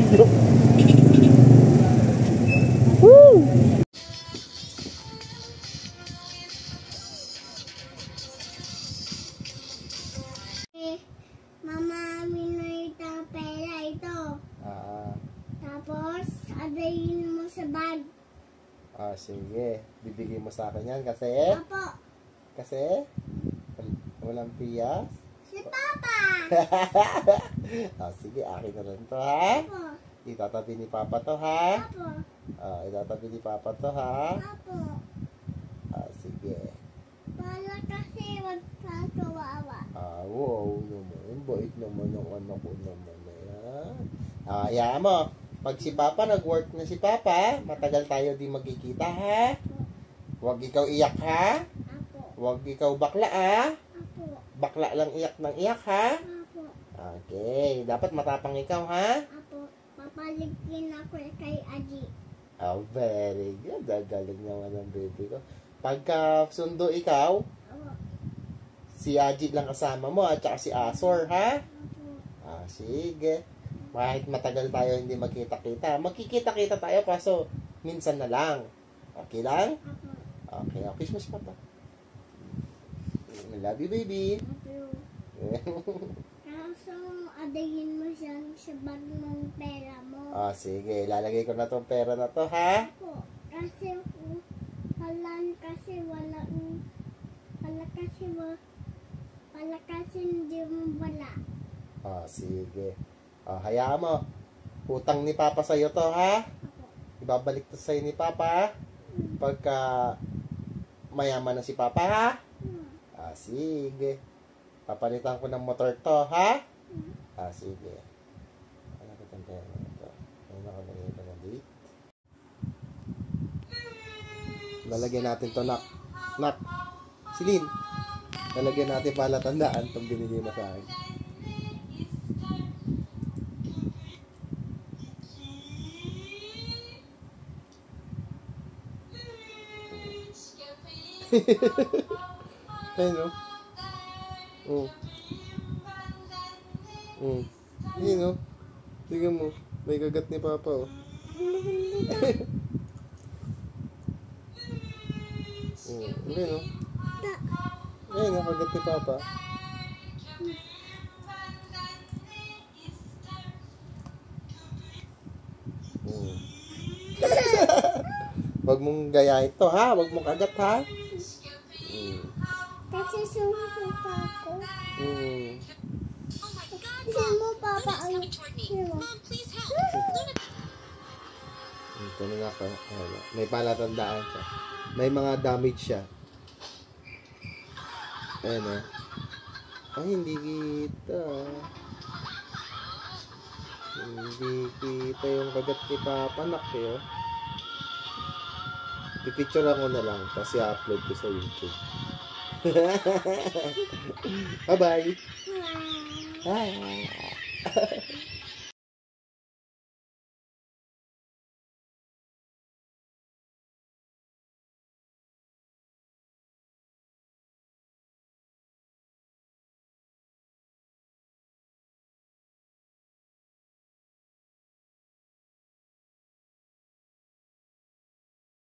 Woo! Mama, minulita pera ito. Tapos, adayin mo sa bag. Sige. Bibigay mo sa akin yan kasi? Apo. Kasi? Walang piyas? Si Papa! Sige, akin na rin to, ha? Apo. Itatabi ni Papa to, ha? Apo. Itatabi ni Papa to, ha? Apo. Sige. Wala kasi wag ka kawawa. Wow naman. Bait naman ang anak ko naman. Hayaan mo. Pag si Papa, nag-work na si Papa, matagal tayo di magkikita, ha? Huwag ikaw iyak, ha? Apo. Huwag ikaw bakla, ha? Apo. Bakla lang iyak ng iyak, ha? Apo. Okay. Dapat matapang ikaw, ha? Apo. Papalikin ako kay Aji. Very good. Galing naman ang baby ko. Pagka sundo ikaw, Apo. si Ajit lang kasama mo at saka si Asor, ha? Apo. Sige. Kahit matagal tayo hindi magkita-kita. Magkikita-kita tayo kaso minsan na lang. Okay lang? Apo. Okay. Kiss mo si Papa. I love you, baby. Apo. Kaso, adayin mo siya sa bag ng pera mo. Sige. Lalagay ko na tong pera na to, ha? Apo. Kasi, wala kasi hindi mo wala. Sige. Hayaan mo. Utang ni Papa sa'yo to, ha? Apo. Ibabalik to sa'yo ni Papa pagka mayaman na si Papa, ha? Sige. Papalitan ko ng motor to, ha? Sige. Ano ko itong pera na ito? Ano ko nalagay ko na date? Lalagyan natin to, nak. Nak. Silin. Lalagyan natin palatandaan itong binigay mo sa akin. Ayun, oh. Ayun, oh. Tingnan mo. May kagat ni Papa, oh. Ayun, oh. Ayun, oh. Kagat ni Papa. Wag mong gayahin to, ha? Wag mong kagat, ha? Kasi sumusuka ako. Kasi mo, Papa, ano? Ito na nga ka. May palatandaan siya. May mga damage siya. Ayan, oh. Ay, hindi kita. Hindi kita yung kagat ni Papa, nak, eh, oh. Pipicture ako na lang, tapos i-upload ko sa YouTube. Bye-bye! Bye!